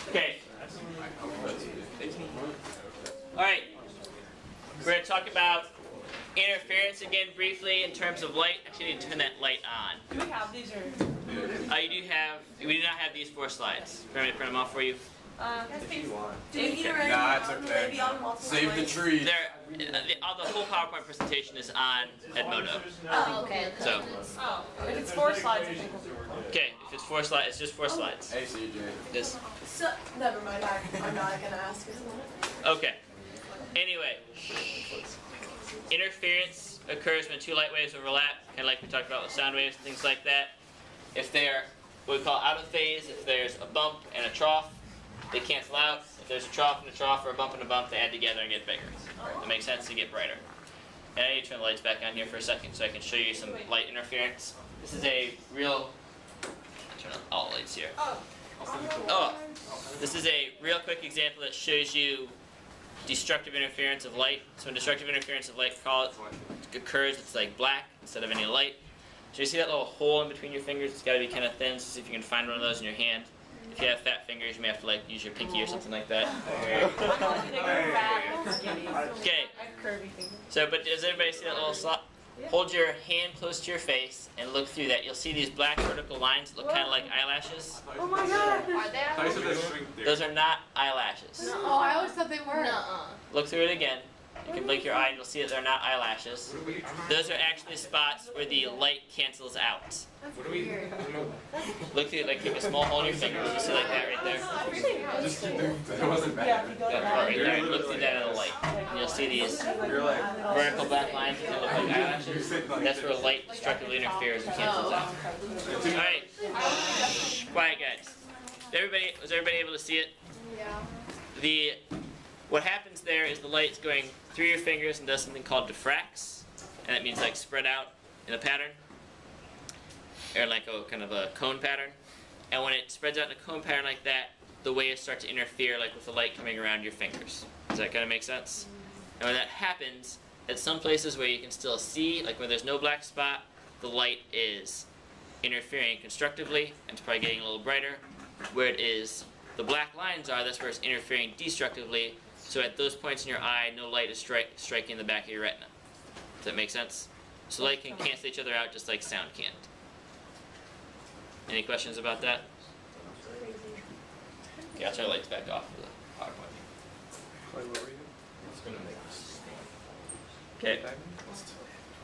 Okay. Alright. We're going to talk about interference again briefly in terms of light. Actually, I need to turn that light on. Do we have these or? We do not have these 4 slides. Can I print them off for you? If you want. Do we need to write Nah, it's okay. Save the trees. The whole PowerPoint presentation is on Edmodo. Oh, okay. So, Oh, if it's 4 slides, I think. okay, if it's 4 slides, it's just 4 slides. Hey, CJ. This. So, never mind. I'm not gonna ask. Okay. Anyway, interference occurs when 2 light waves overlap, kind of like we talked about with sound waves and things like that. If they're what we call out of phase, if there's a bump and a trough, they cancel out. If there's a trough and a trough, or a bump and a bump, they add together and get bigger. That makes sense to get brighter. And I need to turn the lights back on here for a second so I can show you some light interference. This is a real. Turn on all the lights here. Oh, this is a real quick example that shows you destructive interference of light. So when destructive interference of light occurs, it's like black instead of any light. So you see that little hole in between your fingers? It's got to be kind of thin. So see if you can find one of those in your hand. If you have fat fingers, you may have to like use your pinky or something like that. Okay. So, but does everybody see that little slot? Hold your hand close to your face and look through that. You'll see these black vertical lines that look kind of like eyelashes. Oh my god! Are they? Those are not eyelashes. Oh, I always thought they were. Look through it again. You can blink your eye and you'll see that they're not eyelashes. Those are actually spots where the light cancels out. Look through it, like keep a small hole in your fingers. You see like that right there? Just keep doing that. It wasn't bad. Yeah, right there. Look through that in the light. And you'll see these vertical black lines that look like eyelashes. That's where light destructively interferes and cancels out. Alright. Quiet guys. Was everybody able to see it? Yeah. What happens there is the light's going through your fingers and does something called diffracts, and that means like spread out in a pattern, or like a kind of a cone pattern. And when it spreads out in a cone pattern like that, the waves start to interfere like with the light coming around your fingers. Does that kind of make sense? And when that happens, at some places where you can still see, like where there's no black spot, the light is interfering constructively and it's probably getting a little brighter. Where it is the black lines are, that's where it's interfering destructively. So at those points in your eye, no light is striking the back of your retina. Does that make sense? So light can cancel each other out just like sound can't. Any questions about that? Okay, I'll turn the lights back off for the PowerPoint. Okay.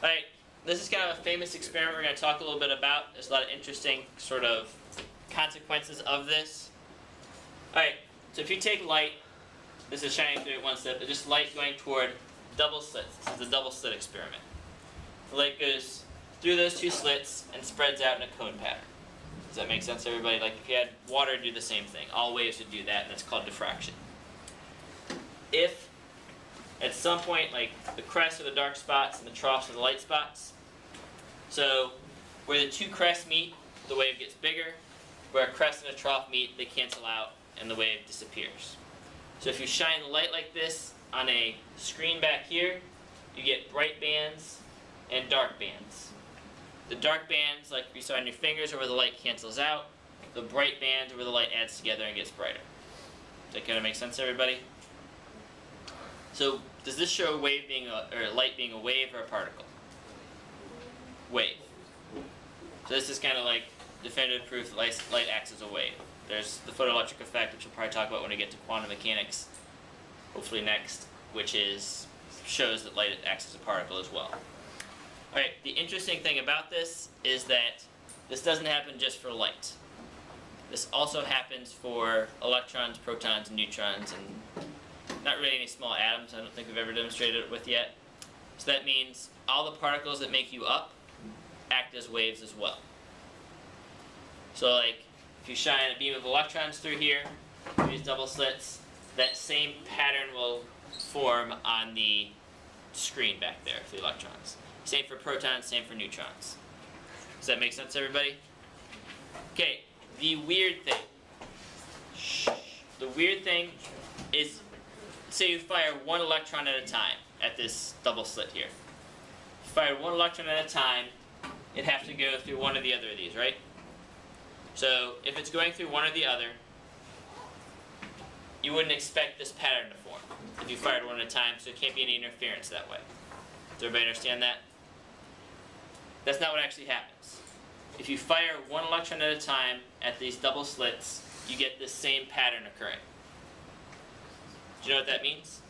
Alright, this is kind of a famous experiment we're going to talk a little bit about. There's a lot of interesting sort of consequences of this. Alright, so if you take light, this is shining through at one slit, but just light going toward double slits. This is a double slit experiment. The light goes through those 2 slits and spreads out in a cone pattern. Does that make sense, everybody? Like if you had water do the same thing. All waves would do that, and that's called diffraction. If at some point, like the crests are the dark spots and the troughs are the light spots, so where the 2 crests meet, the wave gets bigger. Where a crest and a trough meet, they cancel out and the wave disappears. So if you shine the light like this on a screen back here, you get bright bands and dark bands. The dark bands, like you saw on your fingers, are where the light cancels out. The bright bands are where the light adds together and gets brighter. Does that kind of make sense, everybody? So does this show wave being light being a wave or a particle? Wave. So this is kind of like definitive proof that light acts as a wave. There's the photoelectric effect, which we'll probably talk about when we get to quantum mechanics, hopefully next, which shows that light acts as a particle as well. Alright, the interesting thing about this is that this doesn't happen just for light. This also happens for electrons, protons, and neutrons, and not really any small atoms. I don't think we've ever demonstrated it with yet. So that means all the particles that make you up act as waves as well. So like, if you shine a beam of electrons through here, through these double slits, that same pattern will form on the screen back there for the electrons. Same for protons, same for neutrons. Does that make sense, everybody? Okay, the weird thing. The weird thing is, say you fire 1 electron at a time at this double slit here. If you fire 1 electron at a time, it'd have to go through one or the other of these, right? So if it's going through one or the other, you wouldn't expect this pattern to form if you fired one at a time, so there can't be any interference that way. Does everybody understand that? That's not what actually happens. If you fire one electron at a time at these double slits, you get this same pattern occurring. Do you know what that means?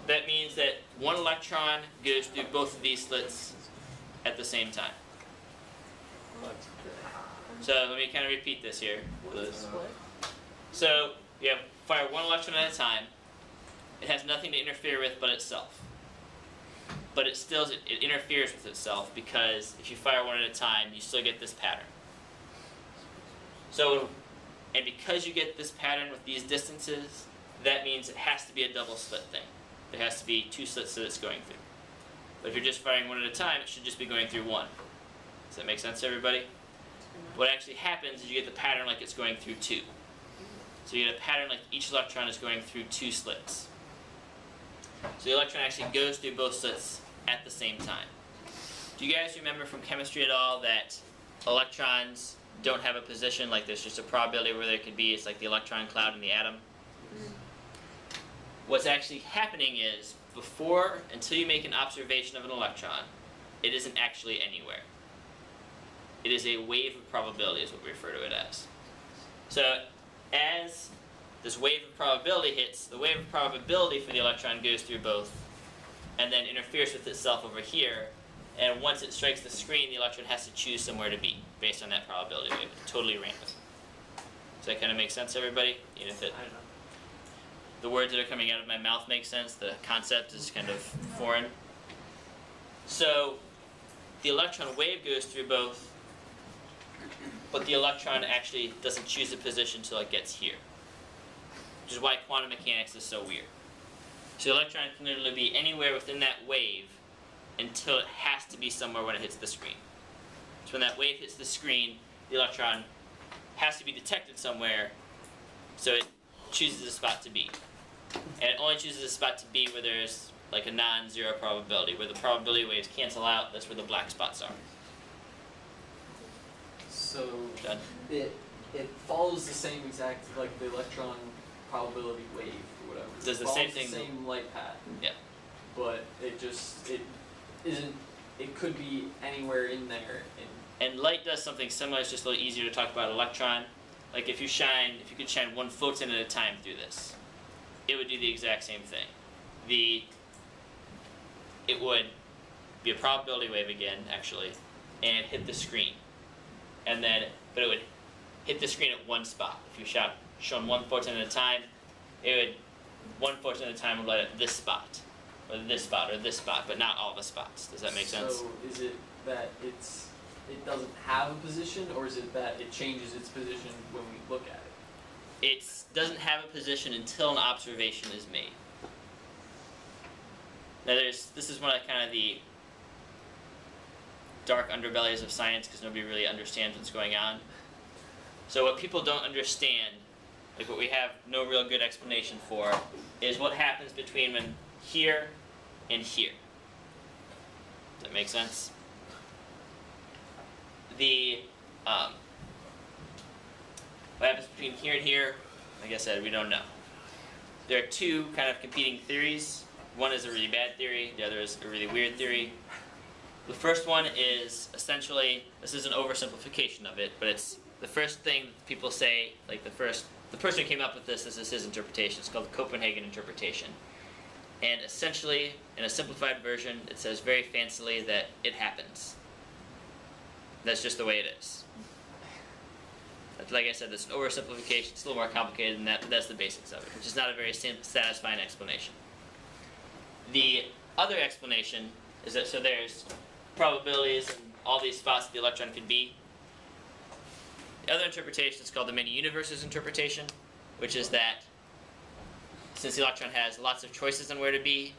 That means that one electron goes through both of these slits at the same time. So let me kind of repeat this here. So you have fire one electron at a time. It has nothing to interfere with but itself. But it interferes with itself because if you fire one at a time, you still get this pattern. So, and because you get this pattern with these distances, that means it has to be a double slit thing. There has to be two slits that it's going through. But if you're just firing one at a time, it should just be going through one. Does that make sense to everybody? What actually happens is you get the pattern like it's going through two. So you get a pattern like each electron is going through two slits. So the electron actually goes through both slits at the same time. Do you guys remember from chemistry at all that electrons don't have a position, like there's just a probability where there could be, it's like the electron cloud in the atom? What's actually happening is, until you make an observation of an electron, it isn't actually anywhere. It is a wave of probability is what we refer to it as. So as this wave of probability hits, the wave of probability for the electron goes through both and then interferes with itself over here, and once it strikes the screen, the electron has to choose somewhere to be based on that probability wave. It's totally random. Does that kind of make sense to everybody? Even if the words that are coming out of my mouth make sense, the concept is kind of foreign. So the electron wave goes through both, but the electron actually doesn't choose a position until it gets here, which is why quantum mechanics is so weird. So the electron can literally be anywhere within that wave until it has to be somewhere when it hits the screen. So when that wave hits the screen, the electron has to be detected somewhere, so it chooses a spot to be. And it only chooses a spot to be where there's like a non-zero probability, where the probability waves cancel out. That's where the black spots are. So Done? it follows the same exact, like the electron probability wave or whatever. Does the It same follows thing. the same light path. Yeah. But it isn't. It could be anywhere in there. And light does something similar. It's just a little easier to talk about electron. Like if you could shine one photon at a time through this, it would do the exact same thing. It would be a probability wave again, actually, and hit the screen. But it would hit the screen at one spot. If you shone one photon at a time, one photon at a time would light up this spot, or this spot, or this spot, but not all the spots. Does that make sense? So is it that it doesn't have a position, or is it that it changes its position when we look at it? It doesn't have a position until an observation is made. Now this is one of kind of the dark underbellies of science because nobody really understands what's going on. So what people don't understand, like what we have no real good explanation for, is what happens between when here and here. Does that make sense? What happens between here and here, like I said, we don't know. There are two kind of competing theories. One is a really bad theory, the other is a really weird theory. The first one is essentially, this is an oversimplification of it, but it's the first thing people say, like the person who came up with this is his interpretation. It's called the Copenhagen interpretation. And essentially, in a simplified version, it says very fancily that it happens. That's just the way it is. Like I said, it's an oversimplification. It's a little more complicated than that, but that's the basics of it, which is not a very satisfying explanation. The other explanation is that, so there's probabilities and all these spots that the electron could be. The other interpretation is called the many universes interpretation, which is that since the electron has lots of choices on where to be,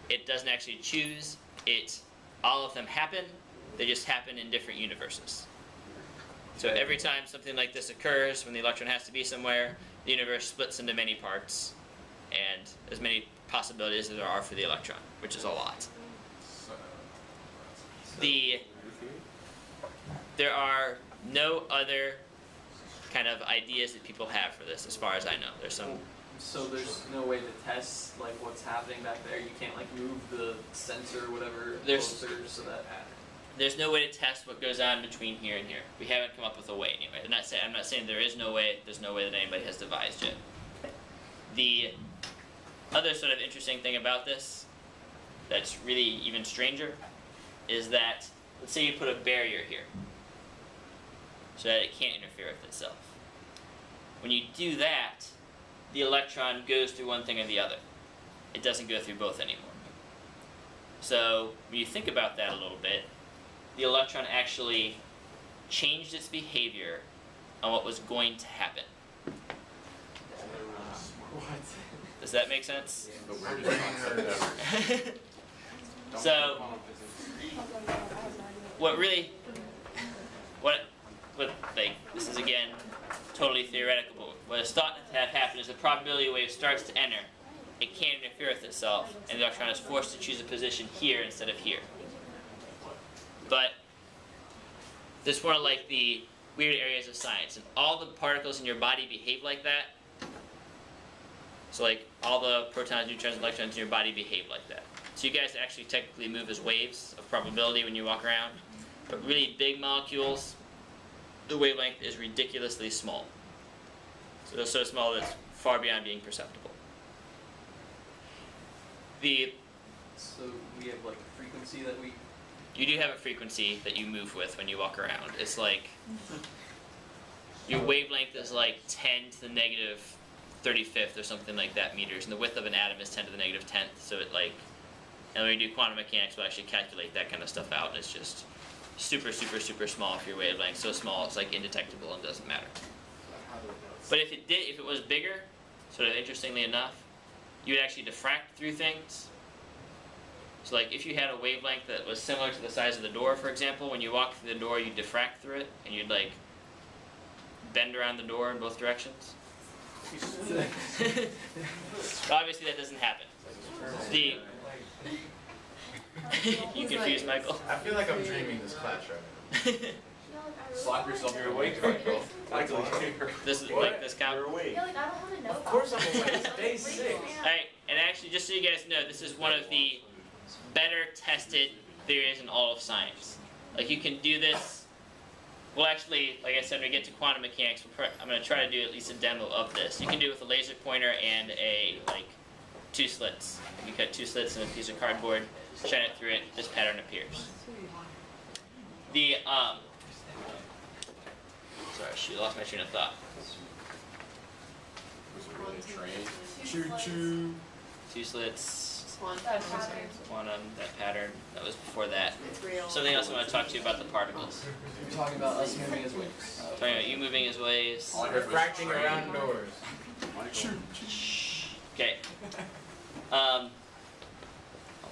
it doesn't actually choose. All of them happen, they just happen in different universes. So every time something like this occurs, when the electron has to be somewhere, the universe splits into many parts, and as many possibilities as there are for the electron, which is a lot. There are no other kind of ideas that people have for this, as far as I know. There's some. So there's no way to test like what's happening back there. You can't like move the sensor or whatever closer so that. There's no way to test what goes on between here and here. We haven't come up with a way anyway. I'm not saying there is no way. There's no way that anybody has devised yet. The other sort of interesting thing about this, that's really even stranger, is that let's say you put a barrier here, so that it can't interfere with itself. When you do that, the electron goes through one thing or the other. It doesn't go through both anymore. So when you think about that a little bit, the electron actually changed its behavior on what was going to happen. What? Does that make sense? The weirdest concept ever. So, what like, this is again totally theoretical, but what is thought to have happened is the probability wave starts to enter, it can't interfere with itself, and the electron is forced to choose a position here instead of here. But this is one of like the weird areas of science, and all the particles in your body behave like that. So like all the protons, neutrons, and electrons in your body behave like that. So you guys actually technically move as waves of probability when you walk around, but really big molecules, the wavelength is ridiculously small. So it's so small that it's far beyond being perceptible. So we have like a frequency that we. You do have a frequency that you move with when you walk around. It's like your wavelength is like 10 to the negative 35th or something like that meters, and the width of an atom is 10 to the negative 10th. So it like, and when we do quantum mechanics, we'll actually calculate that kind of stuff out, and it's just super, super, super small for your wavelength. So small it's like indetectable and doesn't matter. But if it was bigger, sort of interestingly enough, you would actually diffract through things. So like if you had a wavelength that was similar to the size of the door, for example, when you walk through the door, you'd diffract through it, and you'd like bend around the door in both directions. Obviously that doesn't happen. You confused, Michael? I feel like I'm dreaming this class right now. Slap yourself. You're awake, Michael. Michael. This is like this count. You're awake. Yeah, like, I don't want to know. Of course I'm awake. It's day 6. Alright, and actually, just so you guys know, this is one of the better tested theories in all of science. Like, you can do this. Well, actually, like I said, when we get to quantum mechanics, I'm going to try to do at least a demo of this. You can do it with a laser pointer and like 2 slits. You cut 2 slits in a piece of cardboard, shine it through it, this pattern appears. Sorry, shoot, lost my train of thought. Was it really a train? Choo-choo. 2 slits, One. quantum, that pattern, that was before that. It's real. Something else I want to talk to you about the particles. You're talking about us moving as waves. Talking about you moving as waves. Refracting around doors. Okay. All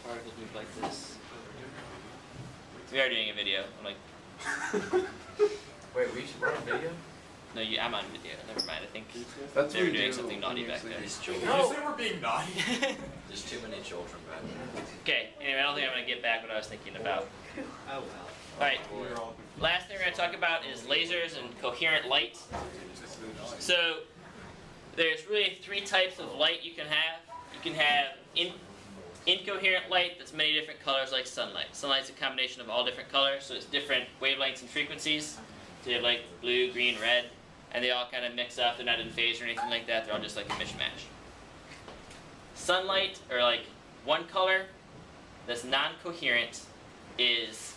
particles move like this. We are doing a video. I'm like, Wait, we're on video? no, I'm on video. Never mind. I think That's they were doing something naughty back there. Did you say we're being naughty? There's too many children back there. Okay. Anyway, I don't think I'm gonna get back what I was thinking about. Oh well. All right. Last thing we're gonna talk about is lasers and coherent light. So there's really 3 types of light you can have. You can have incoherent light that's many different colors, like sunlight. Sunlight's a combination of all different colors, so it's different wavelengths and frequencies. So you have like blue, green, red, and they all kind of mix up. They're not in phase or anything like that. They're all just like a mishmash. Sunlight, or like one color that's non-coherent, is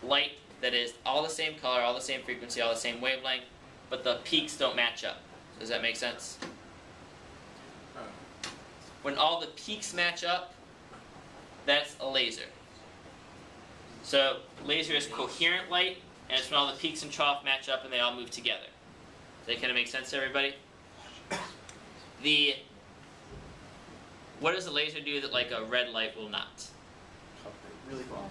light that is all the same color, all the same frequency, all the same wavelength, but the peaks don't match up. Does that make sense? When all the peaks match up, that's a laser. So laser is coherent light, and it's when all the peaks and trough match up and they all move together. Does that kind of make sense to everybody? What does a laser do that like a red light will not? Really far.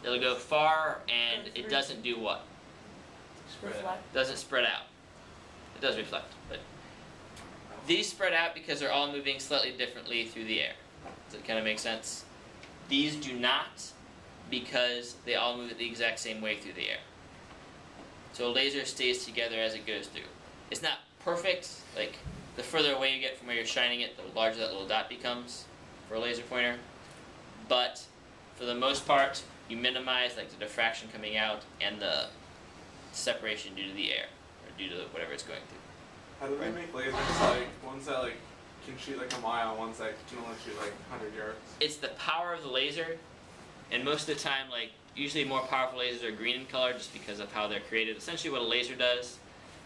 It'll go far, and it doesn't do what? Doesn't spread out. It does reflect, but these spread out because they're all moving slightly differently through the air. Does that kind of make sense? These do not, because they all move at the exact same way through the air. so a laser stays together as it goes through. It's not perfect, like the further away you get from where you're shining it, the larger that little dot becomes for a laser pointer. But for the most part, you minimize like the diffraction coming out and the separation due to the air, or due to whatever it's going through. How do they make lasers like ones that like can shoot like a mile, ones that can only shoot like 100 yards? It's the power of the laser, and most of the time, like usually more powerful lasers are green in color just because of how they're created. Essentially what a laser does,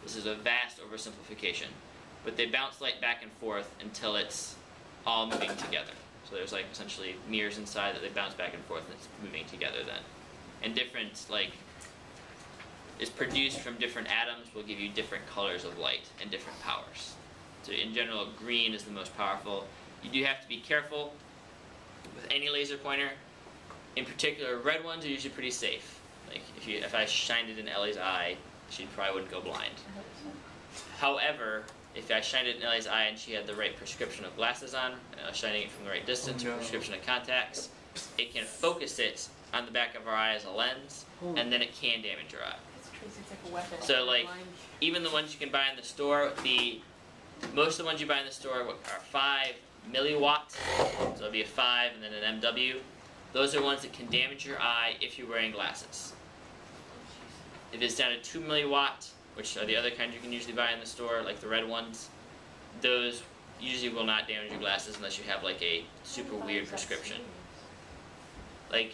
this is a vast oversimplification, but they bounce light back and forth until it's all moving together. So there's like essentially mirrors inside that they bounce back and forth and it's moving together then. And different, like, is produced from different atoms will give you different colors of light and different powers. So in general, green is the most powerful. You do have to be careful with any laser pointer. In particular, red ones are usually pretty safe. Like if I shined it in Ellie's eye, she probably wouldn't go blind. However, if I shined it in Ellie's eye and she had the right prescription of glasses on, and I was shining it from the right distance, or prescription of contacts, it can focus it on the back of our eye as a lens, and then it can damage your eye. It's like a weapon. So like, even the ones you can buy in the store, most of the ones you buy in the store are 5 milliwatts, so it'll be a 5 and then an MW. Those are ones that can damage your eye if you're wearing glasses. If it's down to 2 milliwatt, which are the other kinds you can usually buy in the store, like the red ones, those usually will not damage your glasses unless you have like a super weird prescription. Like,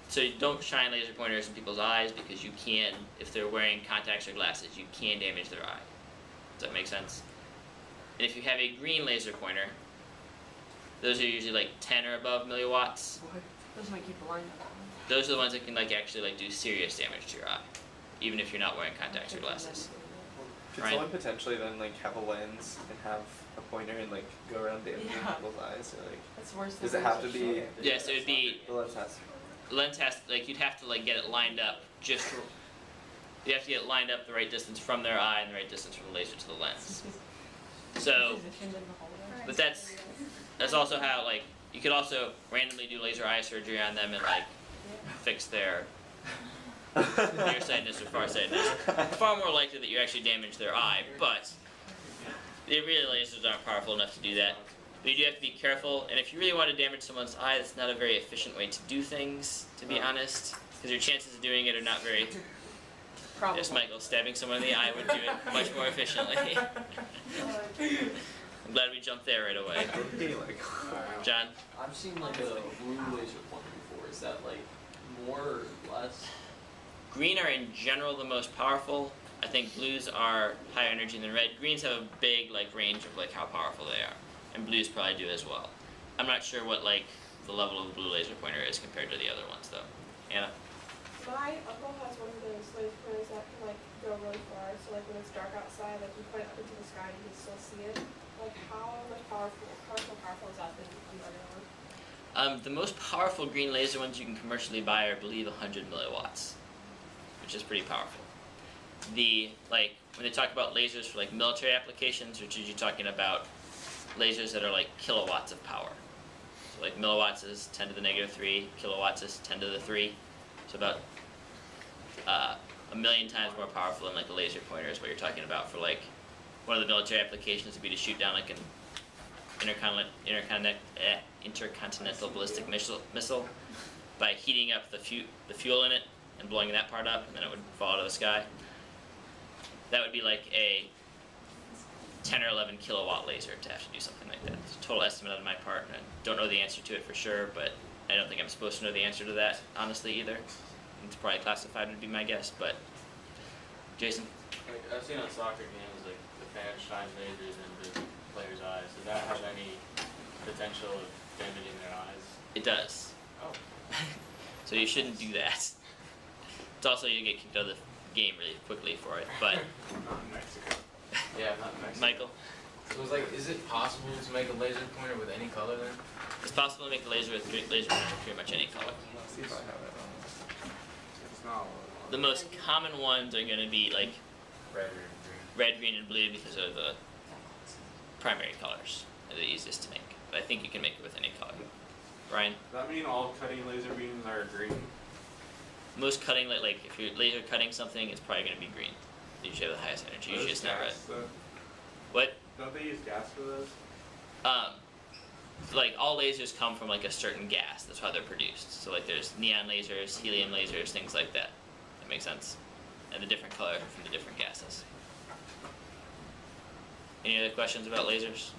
so you don't shine laser pointers in people's eyes because you can, if they're wearing contacts or glasses, you can damage their eye. Does that make sense? And if you have a green laser pointer, those are usually like 10 or above milliwatts. Those might keep blind. Those are the ones that can like actually like do serious damage to your eye, even if you're not wearing contacts or glasses. Could Right. someone potentially then like have a lens and have a pointer and like go around damaging people's eyes, or like That's worse than does it have to be Yeah, so it'd be the lens has lens has like you'd have to like get it lined up just for, you have to get it lined up the right distance from their eye and the right distance from the laser to the lens. So, but that's also how like you could also randomly do laser eye surgery on them and like fix their nearsightedness or farsightedness. Far more likely that you actually damage their eye, but the real lasers aren't powerful enough to do that. But you do have to be careful, and if you really want to damage someone's eye, that's not a very efficient way to do things, to be honest, because your chances of doing it are not very. Probably. Yes, Michael, stabbing someone in the eye would do it much more efficiently. I'm glad we jumped there right away. John? I've seen like a blue laser pointer before. Is that like more or less? Green are in general the most powerful. I think blues are higher energy than red. Greens have a big like range of like how powerful they are, and blues probably do as well. I'm not sure what like the level of a blue laser pointer is compared to the other ones though. Anna? My uncle has one of those laser pointers that can like go really far. So like when it's dark outside, like you point it up into the sky and you can still see it. Like how much powerful is that than the other one? The most powerful green laser ones you can commercially buy are, I believe, 100 milliwatts, which is pretty powerful. Like when they talk about lasers for like military applications, which is you talking about lasers that are like kilowatts of power. So like milliwatts is 10 to the negative 3, kilowatts is 10 to the 3. So about a million times more powerful than like a laser pointer is what you're talking about for like one of the military applications would be to shoot down like an intercontinental ballistic missile by heating up the fuel in it and blowing that part up, and then it would fall out of the sky. That would be like a 10 or 11 kilowatt laser to have to do something like that. It's a total estimate on my part, and I don't know the answer to it for sure, but I don't think I'm supposed to know the answer to that, honestly, either. It's probably classified would be my guess, but Jason? Like, I've seen on soccer games, like, the fans shine lasers into players' eyes. Does that have any potential of damaging their eyes? It does. Oh. So you shouldn't do that. It's also you get kicked out of the game really quickly for it, but Not in Mexico. Yeah, not Mexico. Michael? So it's like, is it possible to make a laser pointer with any color then? It's possible to make a laser with laser pointer with pretty much any color. Let's see if I have it on. It's not. The most common ones are going to be like Red or green? red, green, and blue because they're the primary colors. They're the easiest to make. But I think you can make it with any color. Ryan? Does that mean all cutting laser beams are green? most cutting like if you're laser cutting something, it's probably going to be green. They usually have the highest energy. Usually it's not red. What? Don't they use gas for those? Like all lasers come from like a certain gas. That's how they're produced. So like there's neon lasers, helium lasers, things like that. That makes sense. And the different colors are from the different gases. Any other questions about lasers?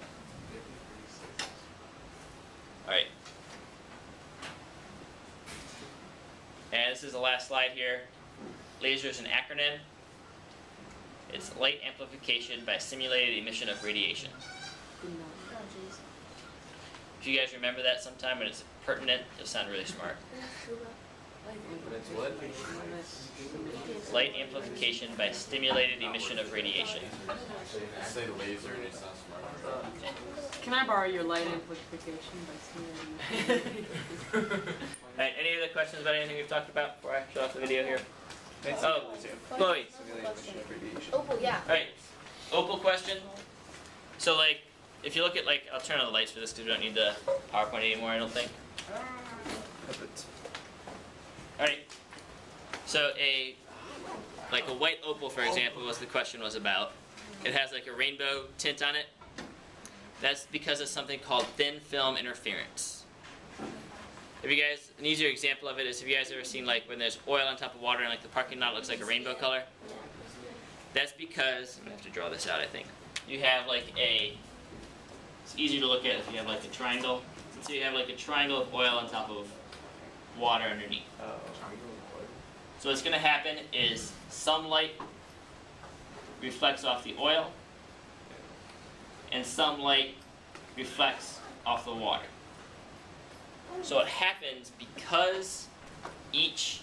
All right. And this is the last slide here. Laser is an acronym. It's light amplification by simulated emission of radiation. If you guys remember that sometime when it's pertinent, you'll sound really smart. It's what? Light amplification by stimulated emission of radiation. Say laser and it's not smart. Can I borrow your light amplification by stimulating? Alright, any other questions about anything we've talked about before I show off the video here? Oh, Chloe. Opal, yeah. Alright, Opal question. So like, if you look at like, I'll turn on the lights for this because we don't need the PowerPoint anymore, I don't think. Alright, so a white opal, for example, was the question was about. It has like a rainbow tint on it. That's because of something called thin film interference. If you guys, an easier example of it is, have you guys ever seen like when there's oil on top of water and like the parking lot looks like a rainbow color? That's because, I'm gonna have to draw this out I think. You have like it's easier to look at if you have like a triangle. So you have like a triangle of oil on top of water underneath. So what's going to happen is some light reflects off the oil and some light reflects off the water. So what happens, because each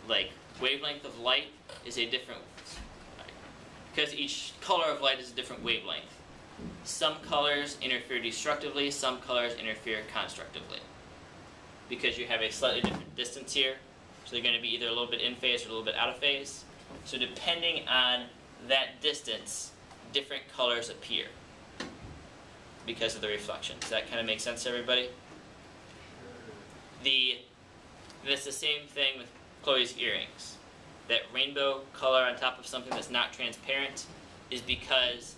like wavelength of light is a different, because each color of light is a different wavelength, some colors interfere destructively, some colors interfere constructively. Because you have a slightly different distance here, so they're going to be either a little bit in phase or a little bit out of phase. So depending on that distance, different colors appear because of the reflection. Does that kind of make sense to everybody? That's the same thing with Chloe's earrings. That rainbow color on top of something that's not transparent is because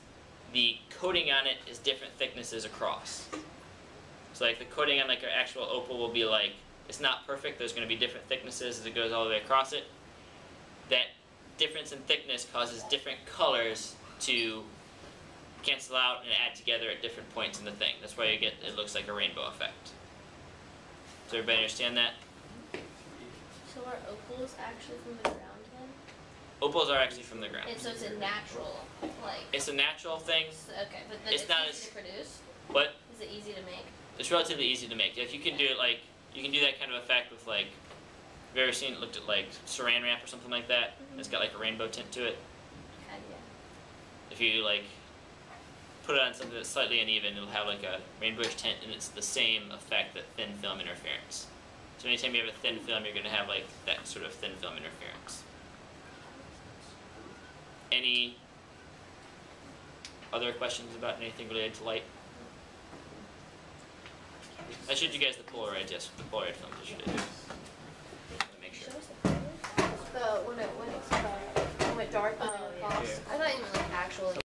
the coating on it is different thicknesses across. So like the coating on like our actual opal will be like, it's not perfect, there's going to be different thicknesses as it goes all the way across it. That difference in thickness causes different colors to cancel out and add together at different points in the thing. That's why you get, it looks like a rainbow effect. Does everybody understand that? So are opals actually from the ground then? Opals are actually from the ground. And so it's a natural, like... It's a natural thing. Okay, but then It's it's not easy as- to produce? What? Is it easy to make? It's relatively easy to make. If you can do it like, you can do that kind of effect with like, have you ever seen, looked at like saran wrap or something like that? It's got like a rainbow tint to it. Okay, yeah. If you like put it on something that's slightly uneven, it'll have like a rainbowish tint, and it's the same effect that thin film interference. So anytime you have a thin film, you're going to have like that sort of thin film interference. Any other questions about anything related to light? I showed you guys the Polaroid, yes, the Polaroid films. I should have. Make sure. When it went dark. Oh, yeah. I thought you meant like actual